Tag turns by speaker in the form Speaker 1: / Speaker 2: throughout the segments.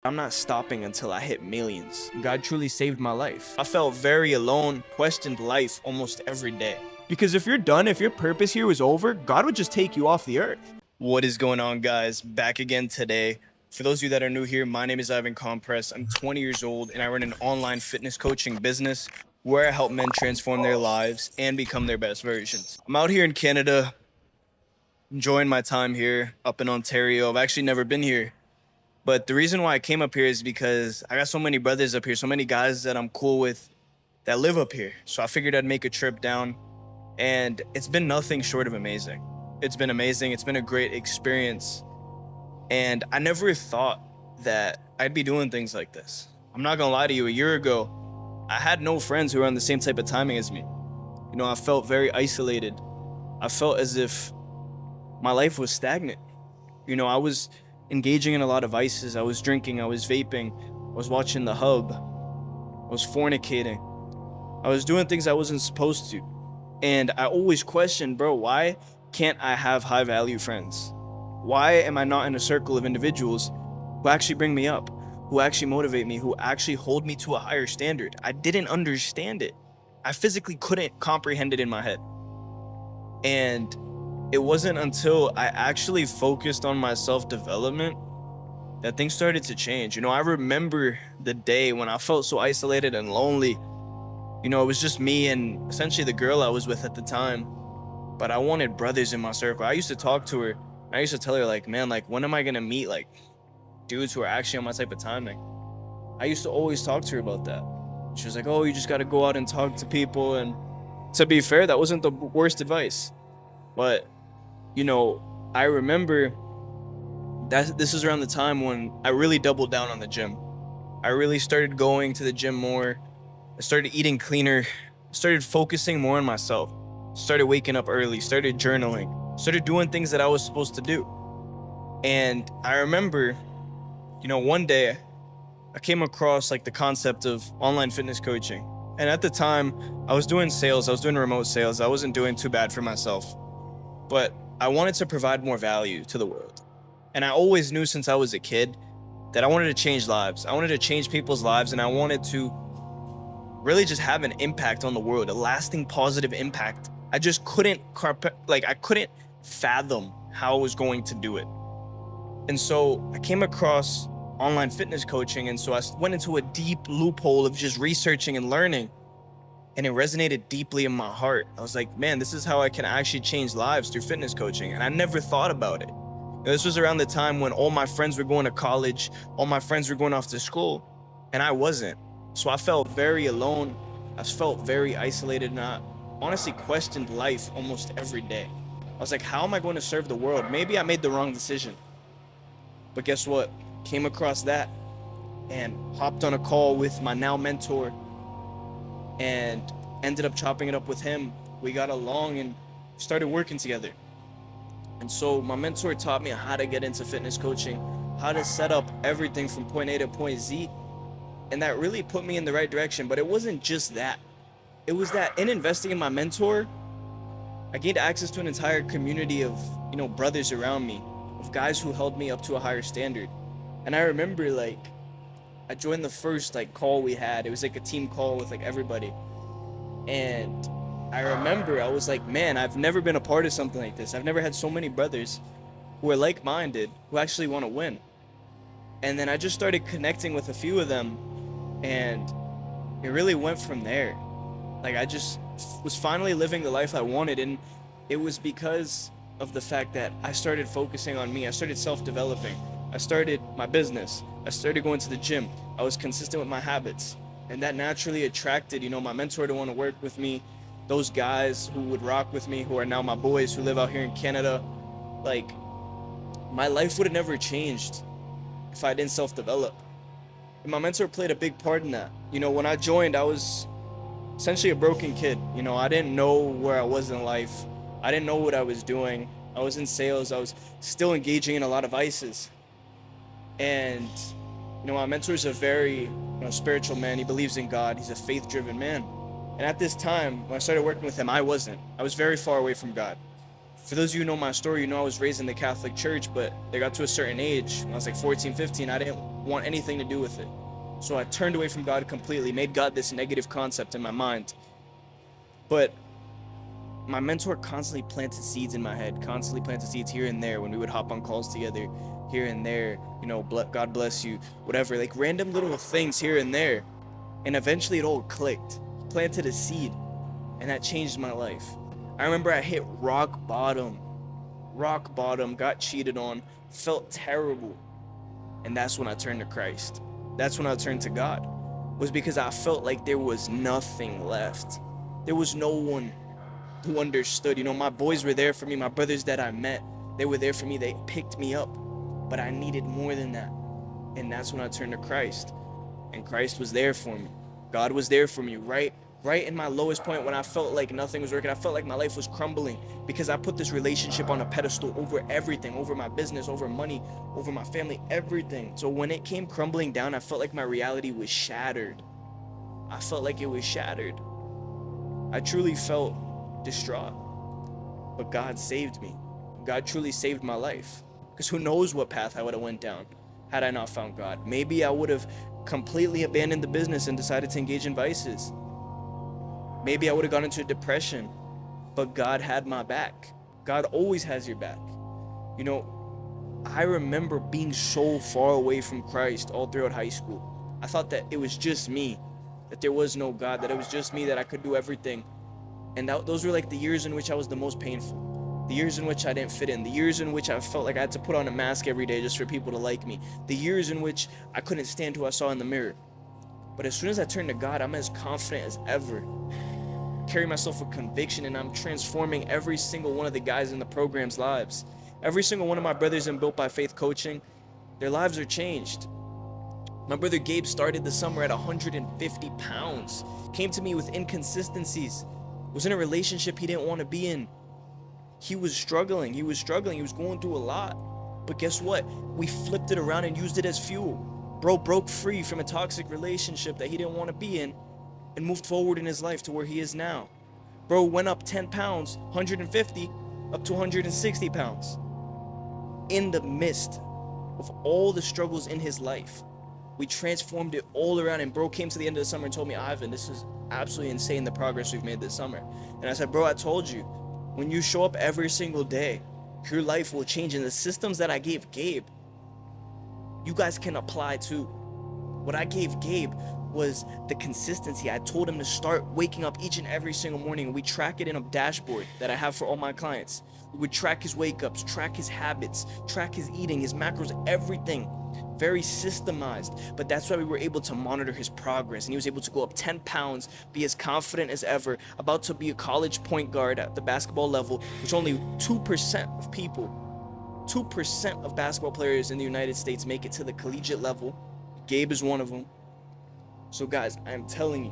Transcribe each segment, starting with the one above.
Speaker 1: I'm not stopping until I hit millions. God truly saved my life. I felt very alone, questioned life almost every day. Because if you're done, if your purpose here was over, God would just take you off the earth. What is going on, guys? Back again today. For those of you that are new here, my name is Ivan Compres. I'm 20 years old and I run an online fitness coaching business where I help men transform their lives and become their best versions. I'm out here in Canada, enjoying my time here up in Ontario. I've actually never been here. But the reason why I came up here is because I got so many brothers up here, so many guys that I'm cool with that live up here. So I figured I'd make a trip down, and it's been nothing short of amazing. It's been amazing. It's been a great experience. And I never thought that I'd be doing things like this. I'm not gonna lie to you, a year ago, I had no friends who were on the same type of timing as me. You know, I felt very isolated. I felt as if my life was stagnant. You know, I was engaging in a lot of vices. I was drinking, I was vaping, I was watching The Hub, I was fornicating, I was doing things I wasn't supposed to. And I always questioned, bro, why can't I have high value friends? Why am I not in a circle of individuals who actually bring me up, who actually motivate me, who actually hold me to a higher standard? I didn't understand it. I physically couldn't comprehend it in my head. And it wasn't until I actually focused on my self-development that things started to change. You know, I remember the day when I felt so isolated and lonely. You know, it was just me and essentially the girl I was with at the time. But I wanted brothers in my circle. I used to talk to her. I used to tell her, like, man, like, when am I gonna meet, like, dudes who are actually on my type of timing? I used to always talk to her about that. She was like, oh, you just gotta go out and talk to people. And to be fair, that wasn't the worst advice. But you know, I remember that this is around the time when I really doubled down on the gym. I really started going to the gym more. I started eating cleaner, started focusing more on myself, started waking up early, started journaling, started doing things that I was supposed to do. And I remember, you know, one day I came across like the concept of online fitness coaching. And at the time, I was doing sales, I was doing remote sales. I wasn't doing too bad for myself. But I wanted to provide more value to the world. And I always knew since I was a kid that I wanted to change lives. I wanted to change people's lives, and I wanted to really just have an impact on the world, a lasting positive impact. I just couldn't I couldn't fathom how I was going to do it. And so I came across online fitness coaching, and so I went into a deep loophole of just researching and learning. And it resonated deeply in my heart. I was like, man, this is how I can actually change lives through fitness coaching. And I never thought about it. You know, this was around the time when all my friends were going to college, all my friends were going off to school, and I wasn't. So I felt very alone. I felt very isolated, and I honestly questioned life almost every day. I was like, how am I going to serve the world? Maybe I made the wrong decision. But guess what? Came across that and hopped on a call with my now mentor and ended up chopping it up with him. We got along and started working together. And so my mentor taught me how to get into fitness coaching, how to set up everything from point A to point Z. And that really put me in the right direction. But it wasn't just that. It was that in investing in my mentor, I gained access to an entire community of, you know, brothers around me, of guys who held me up to a higher standard. And I remember, like, I joined the first like call we had. It was like a team call with like everybody. And I remember I was like, man, I've never been a part of something like this. I've never had so many brothers who are like-minded, who actually want to win. And then I just started connecting with a few of them, and it really went from there. Like, I just was finally living the life I wanted, and it was because of the fact that I started focusing on me. I started self-developing. I started my business. I started going to the gym. I was consistent with my habits. And that naturally attracted, you know, my mentor to want to work with me. Those guys who would rock with me, who are now my boys, who live out here in Canada. Like, my life would have never changed if I didn't self-develop. And my mentor played a big part in that. You know, when I joined, I was essentially a broken kid. You know, I didn't know where I was in life. I didn't know what I was doing. I was in sales. I was still engaging in a lot of vices. And, you know, my mentor is a very, you know, spiritual man. He believes in God. He's a faith-driven man. And at this time, when I started working with him, I wasn't. I was very far away from God. For those of you who know my story, you know I was raised in the Catholic Church, but they got to a certain age, when I was like 14, 15, I didn't want anything to do with it. So I turned away from God completely, made God this negative concept in my mind. But my mentor constantly planted seeds in my head, constantly planted seeds here and there when we would hop on calls together, here and there, you know, God bless you, whatever, like random little things here and there. And eventually it all clicked. He planted a seed, and that changed my life. I remember I hit rock bottom, got cheated on, felt terrible. And that's when I turned to Christ. That's when I turned to God, was because I felt like there was nothing left. There was no one who understood. You know, my boys were there for me, my brothers that I met, they were there for me, they picked me up, but I needed more than that. And that's when I turned to Christ, and Christ was there for me. God was there for me, right in my lowest point, when I felt like nothing was working. I felt like my life was crumbling because I put this relationship on a pedestal over everything, over my business, over money, over my family, everything. So when it came crumbling down, I felt like my reality was shattered. I felt like it was shattered. I truly felt distraught. But God saved me. God truly saved my life. Because who knows what path I would have went down had I not found God. Maybe I would have completely abandoned the business and decided to engage in vices. Maybe I would have gone into a depression, but God had my back. God always has your back. You know, I remember being so far away from Christ all throughout high school. I thought that it was just me, that there was no God, that it was just me, that I could do everything. And those were like the years in which I was the most painful. The years in which I didn't fit in. The years in which I felt like I had to put on a mask every day just for people to like me. The years in which I couldn't stand who I saw in the mirror. But as soon as I turned to God, I'm as confident as ever. Carry myself with conviction, and I'm transforming every single one of the guys in the program's lives. Every single one of my brothers in Built by Faith coaching, their lives are changed. My brother Gabe started the summer at 150 pounds, came to me with inconsistencies, was in a relationship he didn't want to be in. He was struggling, he was going through a lot. But guess what? We flipped it around and used it as fuel. Bro broke free from a toxic relationship that he didn't want to be in, and moved forward in his life to where he is now. Bro went up 10 pounds, 150, up to 160 pounds. In the midst of all the struggles in his life, we transformed it all around, and bro came to the end of the summer and told me, Ivan, this is absolutely insane, the progress we've made this summer. And I said, bro, I told you, when you show up every single day, your life will change. And the systems that I gave Gabe, you guys can apply too. What I gave Gabe was the consistency. I told him to start waking up each and every single morning. We track it in a dashboard that I have for all my clients. We would track his wake ups, track his habits, track his eating, his macros, everything. Very systemized. But that's why we were able to monitor his progress, and he was able to go up 10 pounds, be as confident as ever, about to be a college point guard at the basketball level, which only 2% of people, 2% of basketball players in the United States make it to the collegiate level. Gabe is one of them. So guys, I'm telling you,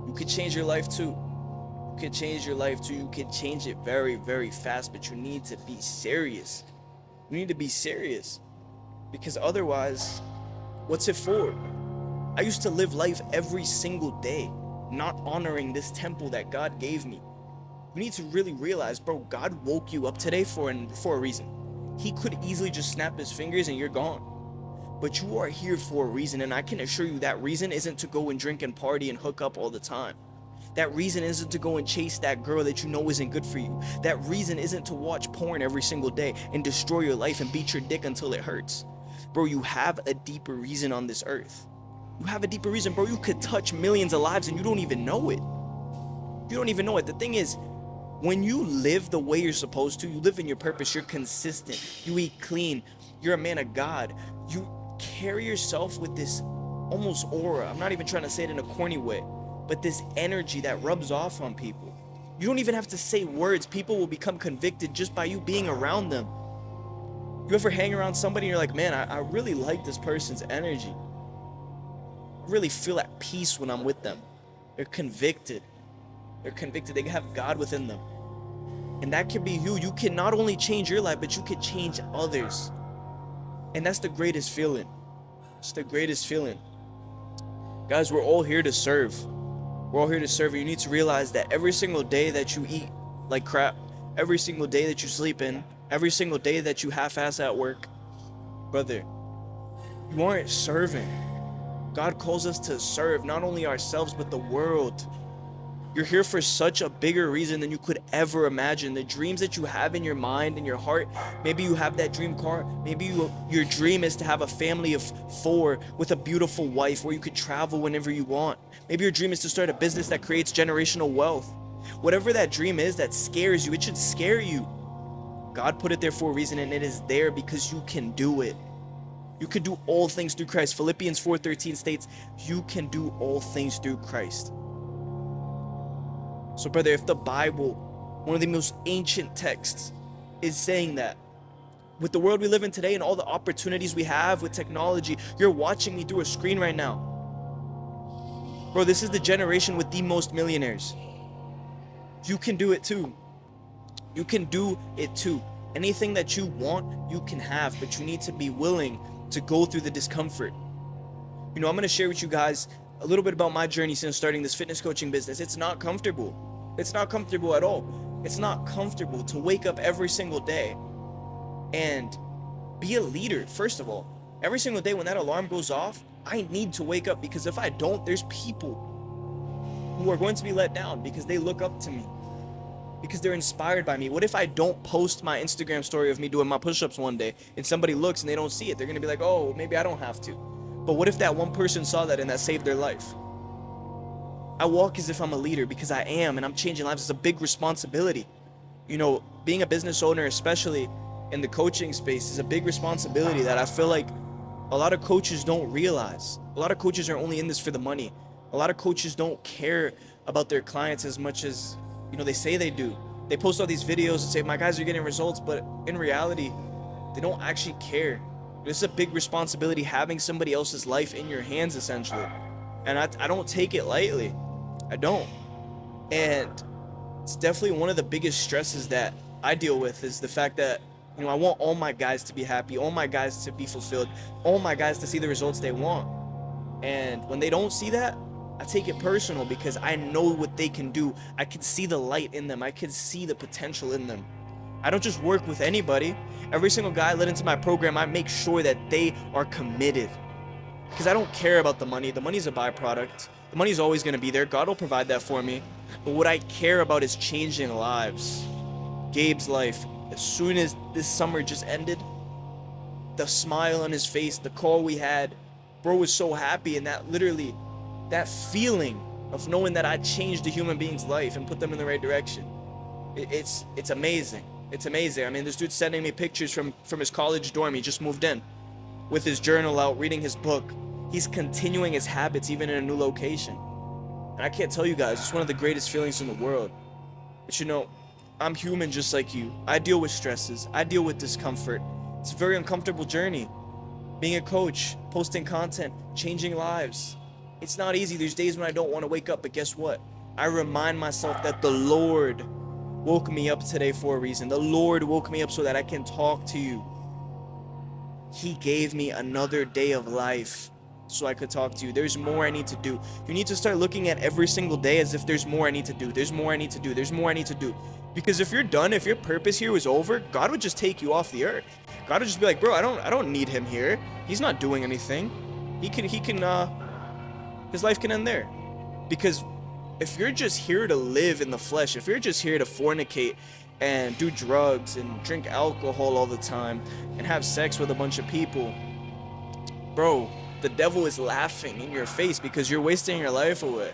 Speaker 1: you could change your life too. You could change your life too. You could change it very, very fast, but you need to be serious. You need to be serious, because otherwise, what's it for? I used to live life every single day, not honoring this temple that God gave me. You need to really realize, bro, God woke you up today for a reason. He could easily just snap his fingers and you're gone. But you are here for a reason, and I can assure you that reason isn't to go and drink and party and hook up all the time. That reason isn't to go and chase that girl that you know isn't good for you. That reason isn't to watch porn every single day and destroy your life and beat your dick until it hurts. Bro, you have a deeper reason on this earth. You have a deeper reason, bro. You could touch millions of lives and you don't even know it. You don't even know it. The thing is, when you live the way you're supposed to, you live in your purpose, you're consistent, you eat clean, you're a man of God, you carry yourself with this almost aura. I'm not even trying to say it in a corny way, but this energy that rubs off on people. You don't even have to say words. People will become convicted just by you being around them. You ever hang around somebody and you're like, man, I really like this person's energy. I really feel at peace when I'm with them. They're convicted. They're convicted. They have God within them. And that can be you. You can not only change your life, but you can change others. And that's the greatest feeling. It's the greatest feeling. Guys, we're all here to serve. We're all here to serve. You need to realize that every single day that you eat like crap, every single day that you sleep in, every single day that you half-ass at work, brother, You aren't serving. God calls us to serve not only ourselves, but the world. You're here for such a bigger reason than you could ever imagine. The dreams that you have in your mind and your heart, maybe you have that dream car. Maybe your dream is to have a family of 4 with a beautiful wife where you could travel whenever you want. Maybe your dream is to start a business that creates generational wealth. Whatever that dream is that scares you, it should scare you. God put it there for a reason, and it is there because you can do it. You can do all things through Christ. Philippians 4:13 states, you can do all things through Christ. So brother, if the Bible, one of the most ancient texts, is saying that, with the world we live in today and all the opportunities we have with technology, you're watching me through a screen right now. Bro, this is the generation with the most millionaires. You can do it too. You can do it too. Anything that you want, you can have, but you need to be willing to go through the discomfort. You know, I'm going to share with you guys a little bit about my journey since starting this fitness coaching business. It's not comfortable. It's not comfortable at all. It's not comfortable to wake up every single day and be a leader. First of all, every single day when that alarm goes off, I need to wake up, because if I don't, there's people who are going to be let down because they look up to me, because they're inspired by me. What if I don't post my Instagram story of me doing my push-ups one day and somebody looks and they don't see it? They're going to be like, oh, maybe I don't have to. But what if that one person saw that and that saved their life? I walk as if I'm a leader because I am, and I'm changing lives. It's a big responsibility. You know, being a business owner, especially in the coaching space, is a big responsibility that I feel like a lot of coaches don't realize. A lot of coaches are only in this for the money. A lot of coaches don't care about their clients as much as, you know, they say they do. They post all these videos and say, my guys are getting results, but in reality, they don't actually care. This is a big responsibility, having somebody else's life in your hands, essentially. And I don't take it lightly. I don't. And it's definitely one of the biggest stresses that I deal with, is the fact that, you know, I want all my guys to be happy, all my guys to be fulfilled, all my guys to see the results they want. And when they don't see that, I take it personal, because I know what they can do. I can see the light in them. I can see the potential in them. I don't just work with anybody. Every single guy I let into my program, I make sure that they are committed, because I don't care about the money. The money's a byproduct. The money's always going to be there. God will provide that for me. But what I care about is changing lives. Gabe's life, as soon as this summer just ended, the smile on his face, the call we had, bro was so happy. And that literally, that feeling of knowing that I changed a human being's life and put them in the right direction, it's amazing. It's amazing. I mean, this dude's sending me pictures from his college dorm. He just moved in with his journal out, reading his book. He's continuing his habits even in a new location. And I can't tell you guys, it's one of the greatest feelings in the world. But you know, I'm human just like you. I deal with stresses. I deal with discomfort. It's a very uncomfortable journey. Being a coach, posting content, changing lives. It's not easy. There's days when I don't want to wake up, but guess what? I remind myself that the Lord woke me up today for a reason. The Lord woke me up so that I can talk to you. He gave me another day of life so I could talk to you. There's more I need to do. You need to start looking at every single day as if there's more I need to do. There's more I need to do. There's more I need to do. Because if you're done, if your purpose here was over, God would just take you off the earth. God would just be like, bro, I don't need him here. He's not doing anything. His life can end there. Because if you're just here to live in the flesh, if you're just here to fornicate and do drugs and drink alcohol all the time and have sex with a bunch of people, bro, the devil is laughing in your face because you're wasting your life away.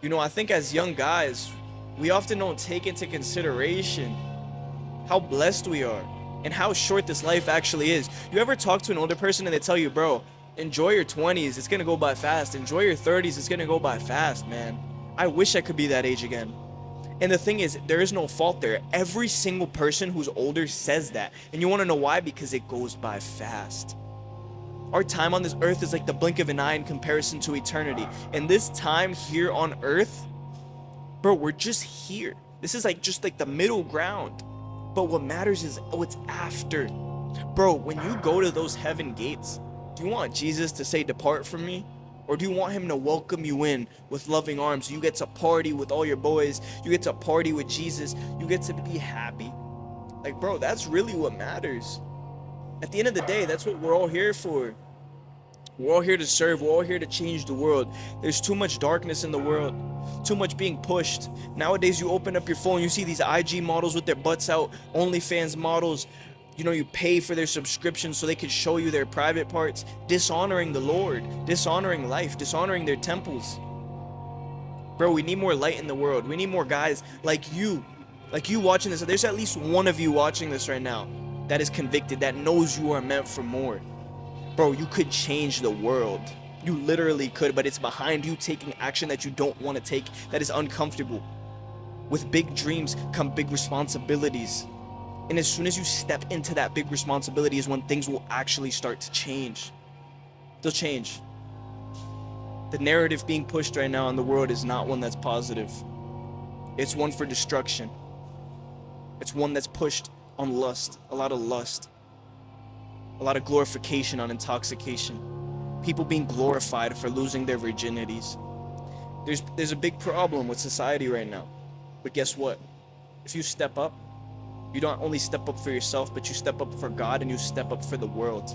Speaker 1: You know, I think as young guys, we often don't take into consideration how blessed we are and how short this life actually is. You ever talk to an older person and they tell you, bro, enjoy your 20s, it's gonna go by fast. Enjoy your 30s, it's gonna go by fast, man. I wish I could be that age again. And the thing is, there is no fault there. Every single person who's older says that. And you wanna know why? Because it goes by fast. Our time on this earth is like the blink of an eye in comparison to eternity. And this time here on earth, bro, we're just here. This is just like the middle ground. But what matters is what's after. Bro, when you go to those heaven gates, do you want Jesus to say, depart from me? Or do you want him to welcome you in with loving arms? You get to party with all your boys. You get to party with Jesus. You get to be happy. Like, bro, that's really what matters. At the end of the day, that's what we're all here for. We're all here to serve. We're all here to change the world. There's too much darkness in the world, too much being pushed. Nowadays, you open up your phone, you see these IG models with their butts out, OnlyFans models. You know, you pay for their subscription so they can show you their private parts, dishonoring the Lord, dishonoring life, dishonoring their temples. Bro, we need more light in the world. We need more guys like you watching this. There's at least one of you watching this right now that is convicted, that knows you are meant for more. Bro, you could change the world. You literally could, but it's behind you taking action that you don't want to take, that is uncomfortable. With big dreams come big responsibilities. And as soon as you step into that big responsibility is when things will actually start to change. They'll change. The narrative being pushed right now in the world is not one that's positive. It's one for destruction. It's one that's pushed on lust, a lot of lust. A lot of glorification on intoxication. People being glorified for losing their virginities. There's a big problem with society right now. But guess what? If you step up, you don't only step up for yourself, but you step up for God and you step up for the world.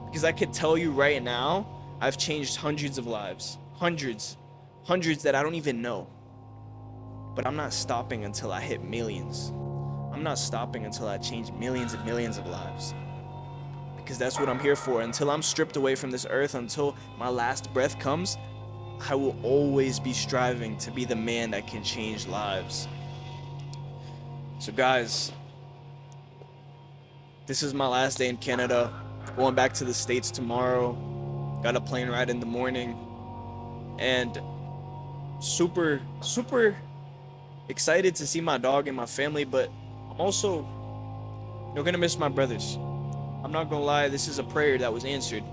Speaker 1: Because I could tell you right now, I've changed hundreds of lives. Hundreds that I don't even know. But I'm not stopping until I hit millions. I'm not stopping until I change millions and millions of lives. Because that's what I'm here for. Until I'm stripped away from this earth, until my last breath comes, I will always be striving to be the man that can change lives. So guys, this is my last day in Canada. Going back to the States tomorrow. Got a plane ride in the morning. And super excited to see my dog and my family, but I'm also, gonna miss my brothers. I'm not gonna lie, this is a prayer that was answered.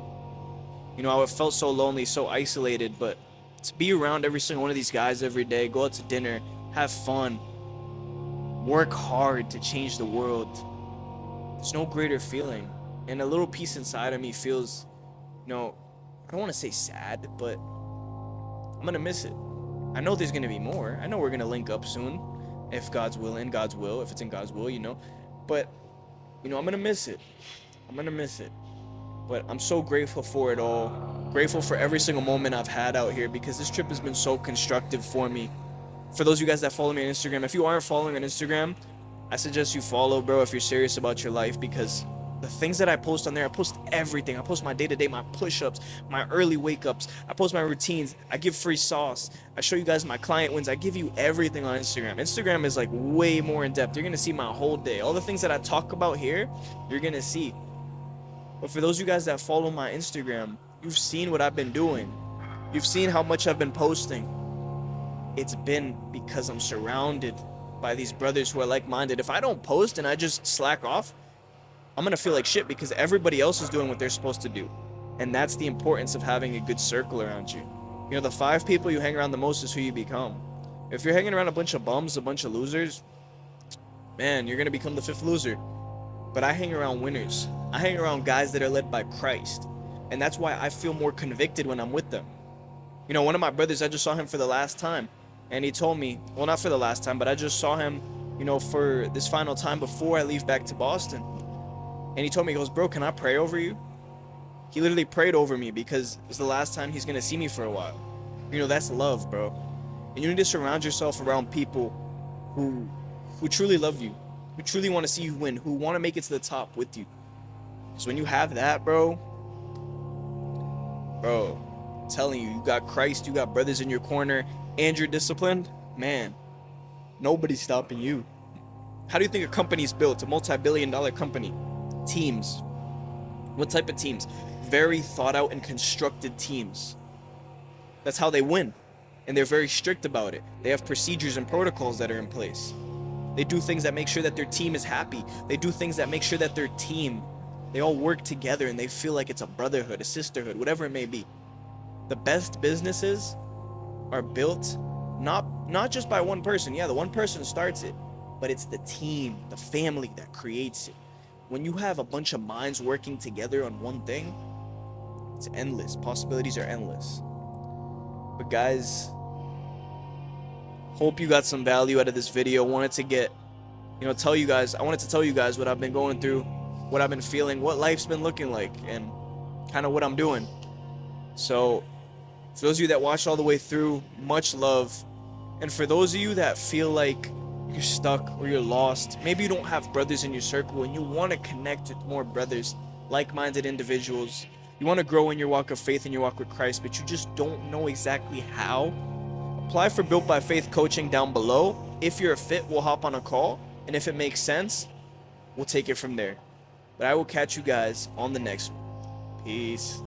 Speaker 1: I felt so lonely, so isolated, but to be around every single one of these guys every day, go out to dinner, have fun, work hard to change the world, there's no greater feeling. And a little piece inside of me feels, I don't want to say sad, but I'm gonna miss it. I know there's gonna be more. I know we're gonna link up soon, if God's willing, God's will, if it's in God's will, but I'm gonna miss it. I'm gonna miss it. But I'm so grateful for it all. Grateful for every single moment I've had out here, because this trip has been so constructive for me. For those of you guys that follow me on Instagram, if you aren't following on Instagram, I suggest you follow, bro, if you're serious about your life, because the things that I post on there, I post everything. I post my day-to-day, my push-ups, my early wake-ups. I post my routines. I give free sauce. I show you guys my client wins. I give you everything on Instagram. Instagram is like way more in-depth. You're gonna see my whole day. All the things that I talk about here, you're gonna see. But for those of you guys that follow my Instagram, you've seen what I've been doing. You've seen how much I've been posting. It's been because I'm surrounded by these brothers who are like-minded. If I don't post and I just slack off, I'm gonna feel like shit, because everybody else is doing what they're supposed to do. And that's the importance of having a good circle around you. The 5 people you hang around the most is who you become. If you're hanging around a bunch of bums, a bunch of losers, man, you're gonna become the 5th loser. But I hang around winners. I hang around guys that are led by Christ. And that's why I feel more convicted when I'm with them. One of my brothers, I just saw him for the last time. And he told me, well, not for the last time, but I just saw him, for this final time before I leave back to Boston. And he told me, he goes, bro, can I pray over you? He literally prayed over me because it's the last time he's going to see me for a while. That's love, bro. And you need to surround yourself around people who truly love you, who truly want to see you win, who want to make it to the top with you. Because when you have that, bro, I'm telling you, you got Christ, you got brothers in your corner, and you're disciplined, man, nobody's stopping you. How do you think a company's built, a multi-billion-dollar company? Teams. What type of teams? Very thought out and constructed teams. That's how they win. And they're very strict about it. They have procedures and protocols that are in place. They do things that make sure that their team is happy. They do things that make sure that their team, they all work together and they feel like it's a brotherhood, a sisterhood, whatever it may be. The best businesses are built not just by one person. Yeah, the one person starts it, but it's the team, the family that creates it. When you have a bunch of minds working together on one thing, it's endless. Possibilities are endless. But guys, hope you got some value out of this video. I wanted to tell you guys what I've been going through, what I've been feeling, what life's been looking like, and kind of what I'm doing. So for those of you that watched all the way through, much love. And for those of you that feel like you're stuck or you're lost, maybe you don't have brothers in your circle and you want to connect with more brothers, like-minded individuals. You want to grow in your walk of faith and your walk with Christ, but you just don't know exactly how. Apply for Built by Faith coaching down below. If you're a fit, we'll hop on a call. And if it makes sense, we'll take it from there. But I will catch you guys on the next one. Peace.